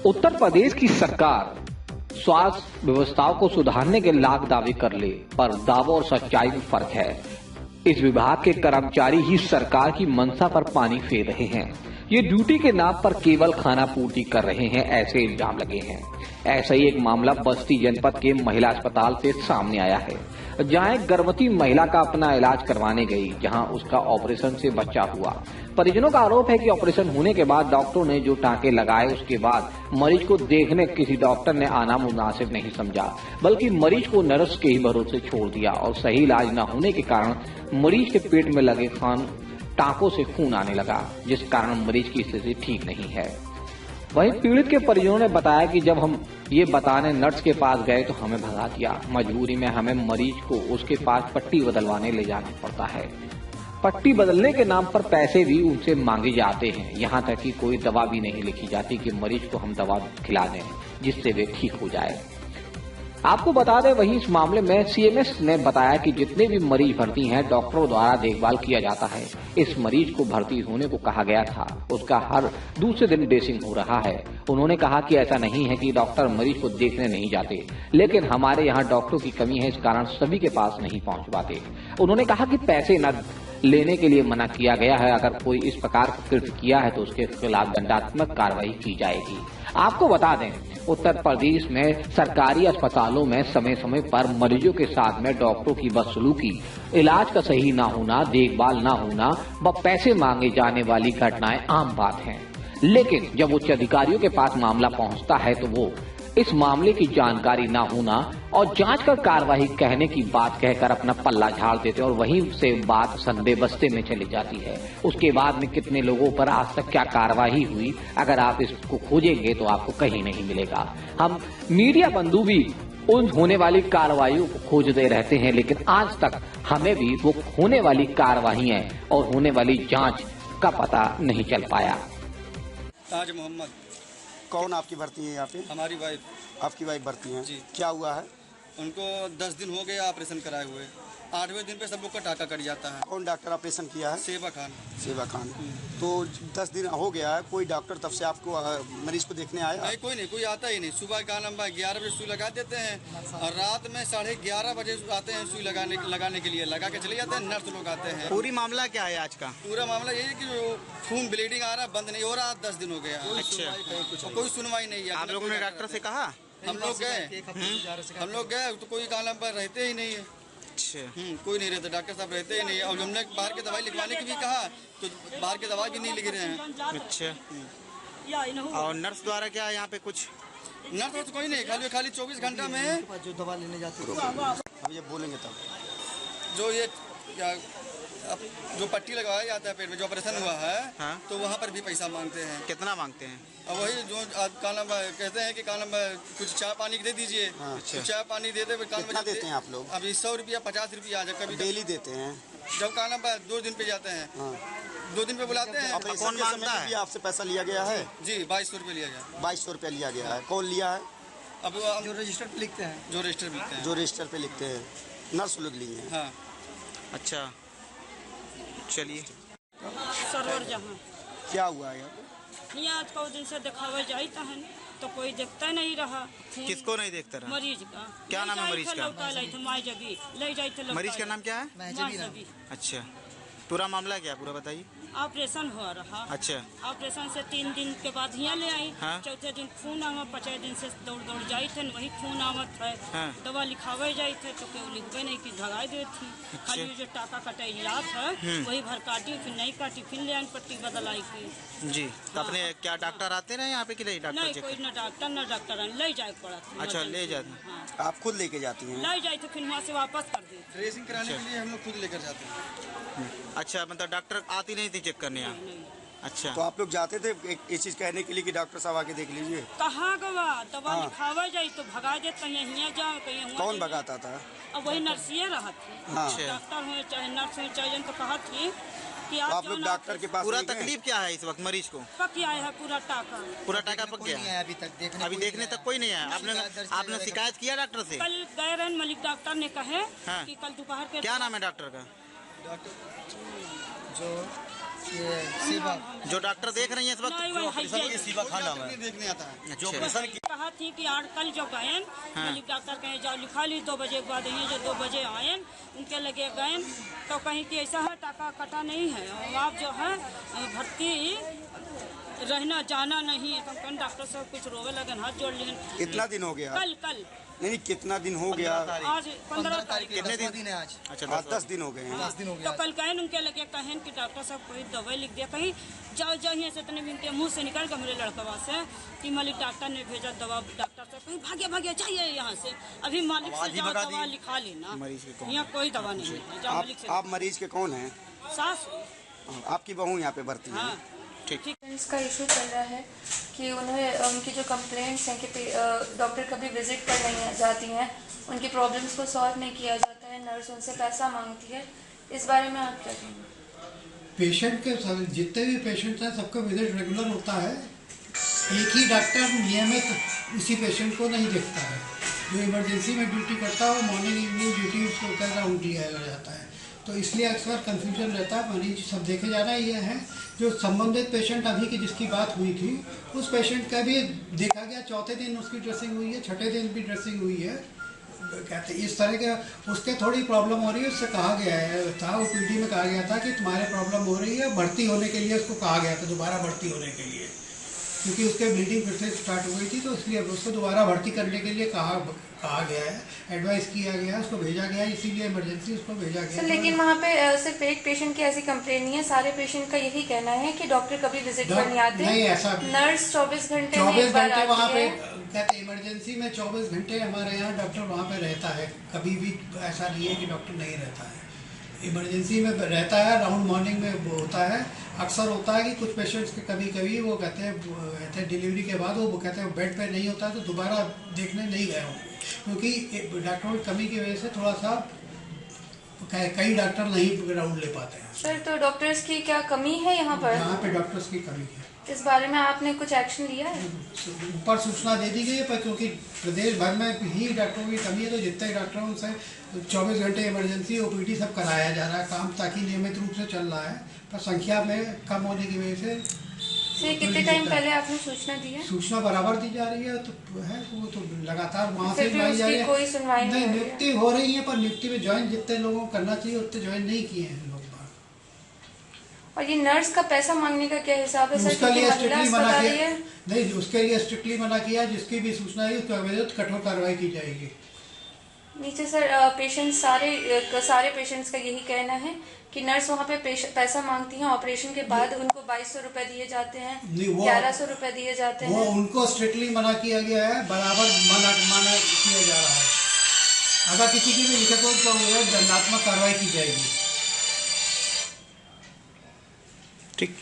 उत्तर प्रदेश की सरकार स्वास्थ्य व्यवस्थाओं को सुधारने के लाख दावे कर ले, पर दावों और सच्चाई में फर्क है। इस विभाग के कर्मचारी ही सरकार की मंशा पर पानी फेर रहे हैं। ये ड्यूटी के नाम पर केवल खाना पूर्ति कर रहे हैं, ऐसे इल्जाम लगे हैं। ऐसा ही एक मामला बस्ती जनपद के महिला अस्पताल से सामने आया है, जहां एक गर्भवती महिला का अपना इलाज करवाने गई, जहां उसका ऑपरेशन से बच्चा हुआ। परिजनों का आरोप है कि ऑपरेशन होने के बाद डॉक्टरों ने जो टांके लगाए, उसके बाद मरीज को देखने किसी डॉक्टर ने आना मुनासिब नहीं समझा, बल्कि मरीज को नर्स के ही भरोसे छोड़ दिया और सही इलाज न होने के कारण मरीज के पेट में लगे टांकों से खून आने लगा, जिस कारण मरीज की स्थिति ठीक नहीं है। वहीं पीड़ित के परिजनों ने बताया कि जब हम ये बताने नर्स के पास गए तो हमें भगा दिया। मजबूरी में हमें मरीज को उसके पास पट्टी बदलवाने ले जाना पड़ता है। पट्टी बदलने के नाम पर पैसे भी उनसे मांगे जाते हैं। यहाँ तक कि कोई दवा भी नहीं लिखी जाती कि मरीज को हम दवा खिला दें जिससे वे ठीक हो जाए। आपको बता दें, वहीं इस मामले में सीएमएस ने बताया कि जितने भी मरीज भर्ती हैं, डॉक्टरों द्वारा देखभाल किया जाता है। इस मरीज को भर्ती होने को कहा गया था, उसका हर दूसरे दिन ड्रेसिंग हो रहा है। उन्होंने कहा कि ऐसा नहीं है कि डॉक्टर मरीज को देखने नहीं जाते, लेकिन हमारे यहाँ डॉक्टरों की कमी है, इस कारण सभी के पास नहीं पहुँच पाते। उन्होंने कहा कि पैसे न लेने के लिए मना किया गया है। अगर कोई इस प्रकार का कृत्य किया है तो उसके खिलाफ दंडात्मक कार्रवाई की जाएगी। आपको बता दें, उत्तर प्रदेश में सरकारी अस्पतालों में समय समय पर मरीजों के साथ में डॉक्टरों की बदसलूकी, इलाज का सही ना होना, देखभाल ना होना व पैसे मांगे जाने वाली घटनाएं आम बात हैं। लेकिन जब उच्च अधिकारियों के पास मामला पहुंचता है तो वो इस मामले की जानकारी ना होना और जांच कर कार्रवाई कहने की बात कहकर अपना पल्ला झाड़ देते हैं और वहीं से बात संदेह बस्ते में चली जाती है। उसके बाद में कितने लोगों पर आज तक क्या कार्रवाई हुई, अगर आप इसको खोजेंगे तो आपको कहीं नहीं मिलेगा। हम मीडिया बंधु भी उन होने वाली कार्रवाइयों को खोजते रहते हैं, लेकिन आज तक हमें भी वो होने वाली कार्रवाइयां और होने वाली जांच का पता नहीं चल पाया। ताज मोहम्मद। कौन आपकी भर्ती है यहाँ पे? हमारी वाइफ। आपकी वाइफ भर्ती है जी। क्या हुआ है? उनको 10 दिन हो गए ऑपरेशन कराए हुए। 8वें दिन पे सब लोग का टाका कट जाता है। कौन डॉक्टर ऑपरेशन किया है? सेवा खान। सेवा खान। तो 10 दिन हो गया है, कोई डॉक्टर तब से आपको मरीज को देखने आया? नहीं, कोई नहीं, कोई आता ही नहीं। सुबह का नंबर 11 बजे सुई लगा देते हैं और रात में 11:30 बजे आते हैं सुई लगाने के लिए, लगा के चले जाते हैं। नर्स लोग आते हैं। पूरी मामला क्या है आज का? पूरा मामला यही है कि जो खून ब्लीडिंग आ रहा, बंद नहीं हो रहा, 10 दिन हो गया। अच्छा, कोई सुनवाई नहीं है। आप लोगों ने डॉक्टर से कहा? हम लोग गए तो कोई कालम पर रहते ही नहीं है। अच्छा, कोई नहीं रहता, डॉक्टर साहब रहते ही नहीं। और हमने बाहर की दवाई लिखवाने की भी कहा तो बाहर की दवाई भी नहीं लिख रहे हैं। अच्छा, और नर्स द्वारा क्या यहाँ पे कुछ? नर्स तो कोई नहीं, खाली 24 घंटा में जो दवा लेने जाते हैं अब ये बोलेंगे तब जो ये क्या जो पट्टी लगाया जाता है पेट में, जो ऑपरेशन हुआ है। हाँ? तो वहाँ पर भी पैसा मांगते हैं। कितना मांगते हैं? और वही जो कालम कहते हैं कि कालम कुछ चाय पानी दे दीजिए। हाँ, तो चाय पानी देते हुए कितना देते हैं आप लोग? अभी 100 रुपया 50 रुपया जब कभी डेली देते हैं। जब कालम 2 दिन पे जाते हैं। हाँ। 2 दिन पे बुलाते हैं। कौन मांगता है? आपसे पैसा लिया गया है? जी, 2200 रुपये लिया गया। 2200 रुपया लिया गया है। कौन लिया है? अब जो रजिस्टर पे लिखते हैं। जो रजिस्टर पे लिखते हैं नर्स लोग लिए हैं। हाँ। अच्छा, चलिए। सरवर जहाँ क्या हुआ है यहाँ आज कौ दिन से दिखावे जाता है तो कोई देखता नहीं रहा। किसको नहीं देखता रहा? मरीज का। क्या नाम है मरीज का? मरीज का नाम क्या है? अच्छा, पूरा मामला क्या पूरा बताइए। ऑपरेशन हुआ रहा। अच्छा, ऑपरेशन से 3 दिन के बाद यहाँ ले आई। हाँ? चौथे दिन खून आवा, 5 दिन से दौड़ जाई थे, वही खून आवत है। हाँ? दवा लिखावे जाई थे तो केहू लिखवे नहीं की धगाई दे थी। खाली जो टाका कटाइयात है वही भर काटी, फिर नहीं काटी, फिर ले आई पट्टी बदलाई की। जी, तो अपने क्या डॉक्टर आते रहे यहाँ पे कि नहीं? डॉक्टर नहीं, कोई न डॉक्टर ले जाए पड़ा था। अच्छा, ले जाते। हाँ। आप खुद लेके जाती हैं? ले जाए थे, फिर वहाँ से वापस कर दी। ड्रेसिंग कराने के लिए हम लोग खुद लेकर जाते हैं। अच्छा, मतलब डॉक्टर आती नहीं थी चेक करने यहाँ? अच्छा, तो आप लोग जाते थे एक चीज कहने के लिए कि डॉक्टर साहब आके देख लीजिए? कहाँ गवा दवा लिखावा जाई तो भगा दे, कहीं जाओ कहीं। कौन भगाता था? अब वही नर्सिए रहा थी। हाँ। डॉक्टर हुए चाहे नर्स हुए चाहे तो कहा थी कि तो आप लोग डॉक्टर के पास? पूरा तकलीफ क्या है इस वक्त मरीज को? पक आया है पूरा टाका पक गया है? अभी देखने तक कोई नहीं आया। आपने शिकायत किया डॉक्टर से? कल गए रहे मलिक डॉक्टर ने कहे हाँ? कि कल दोपहर के। क्या नाम है डॉक्टर का? डॉक्टर जो जो डॉक्टर देख रही हैं इस वक्त नहीं, वही है। शिवा खान नाम है। देखने आता है जो ऑपरेशन कहा थी कि आज कल जो गए मलिक डॉक्टर कहे जाओ लिखा ली 2 बजे के बाद ये जो 2 बजे आए उनके लगे गए तो कहीं कि ऐसा है टाका कटा नहीं है और आप जो है भर्ती रहना जाना नहीं है तो कहीं डॉक्टर साहब कुछ रोवे लगे हाथ जोड़ लिए। कितना दिन हो गया? कल नहीं, कितना दिन हो गया? आज 15 तारीख कितने दिन है आज? अच्छा 10 दिन हो गए हैं। तो कल कहें उनके लगे कहें कि डॉक्टर साहब कोई दवाई लिख दिया कहीं जाओ यहाँ से इतने इनके मुंह से निकल कर मेरे लड़कवा से कि मालिक डॉक्टर ने भेजा दवा डॉक्टर साहब कहीं भागे चाहिए यहाँ से अभी मालिक से जाओ दवा लिखा लेना यहाँ कोई दवा नहीं है जाओ मालिक से। आप मरीज के कौन हैं? सास आपकी बहू यहाँ पे भर्ती है? हाँ पेरेंट्स का इशू चल रहा है कि उन्हें उनकी जो कंप्लेंट्स हैं कि डॉक्टर कभी विजिट पर नहीं जाती हैं, उनकी प्रॉब्लम्स को सॉल्व नहीं किया जाता है, नर्स उनसे पैसा मांगती है, इस बारे में आप क्या कहेंगे? पेशेंट के जितने भी पेशेंट हैं सबका विजिट रेगुलर होता है। एक ही डॉक्टर नियमित उसी पेशेंट को नहीं देखता है। जो इमरजेंसी में ड्यूटी करता है वो मॉर्निंग इवनिंग ड्यूटी उसको कहता राउंड दिया जाता है, तो इसलिए अक्सर कन्फ्यूजन रहता है। मरीज सब देखे जाना ये है जो संबंधित पेशेंट अभी की जिसकी बात हुई थी उस पेशेंट का भी देखा गया, चौथे दिन उसकी ड्रेसिंग हुई है, छठे दिन भी ड्रेसिंग हुई है। कहते इस तरह के उसके थोड़ी प्रॉब्लम हो रही है, उससे कहा गया है था ओपीडी में कहा गया था कि तुम्हारे प्रॉब्लम हो रही है, भर्ती होने के लिए उसको कहा गया था, दोबारा भर्ती होने के लिए, क्योंकि उसके ब्लीडिंग फिर से स्टार्ट हो गई थी, तो इसलिए उसको दोबारा भर्ती करने के लिए कहा गया है, एडवाइस किया गया, उसको भेजा गया, इसीलिए इमरजेंसी उसको भेजा गया। सर लेकिन वहाँ पे सिर्फ एक पेशेंट की ऐसी कंप्लेन नहीं है, सारे पेशेंट का यही कहना है कि डॉक्टर कभी विजिट पर नहीं आते। नहीं, ऐसा नर्स 24 घंटे में एक बार वहाँ आती पे है। कहते इमरजेंसी में 24 घंटे हमारे यहाँ डॉक्टर वहाँ पे रहता है, कभी भी ऐसा नहीं है कि डॉक्टर नहीं रहता है, इमरजेंसी में रहता है, राउंड मॉर्निंग में वो होता है। अक्सर होता है कि कुछ पेशेंट्स के कभी वो कहते हैं डिलीवरी के बाद वो कहते हैं बेड पे नहीं होता है तो दोबारा देखने नहीं गए होंगे, क्योंकि डॉक्टरों की कमी की वजह से थोड़ा सा कई डॉक्टर नहीं राउंड ले पाते हैं। सर तो डॉक्टर्स की क्या कमी है यहाँ पर? यहाँ पे डॉक्टर्स की कमी है। इस बारे में आपने कुछ एक्शन लिया है? ऊपर सूचना दे दी गई है, पर क्योंकि प्रदेश भर में ही डॉक्टरों की कमी है तो जितने डॉक्टर हैं उनसे 24 घंटे इमरजेंसी ओपीडी सब कराया जा रहा है काम, ताकि नियमित रूप से चल रहा है, पर संख्या में कम होने की वजह से कितने टाइम पहले आपने सूचना दी है? सूचना बराबर दी जा रही है, तो है वो तो लगातार वहाँ से फिर भी जा रही है, कोई सुनवाई नहीं हो रही है। नियुक्ति हो रही है, पर नियुक्ति में ज्वाइन जितने लोगों को करना चाहिए उतने ज्वाइन नहीं किए हैं लोग। और ये नर्स का पैसा मांगने का क्या हिसाब है सर? उसके लिए स्ट्रिक्टली मना किया है। नहीं, उसके लिए स्ट्रिक्टली मना किया, जिसकी भी सूचना है उसके विरुद्ध कठोर कार्रवाई की जाएगी। नीचे सर पेशेंट सारे पेशेंट्स का यही कहना है कि नर्स वहाँ पे पैसा मांगती हैं, ऑपरेशन के बाद उनको 2200 रुपए दिए जाते हैं, 1100 रुपए दिए जाते हैं। वो उनको स्ट्रिक्टली मना किया गया है, बराबर मना किया जा रहा है। अगर किसी की भी लिखित हो तो दंडात्मक कार्रवाई की जाएगी। ठीक।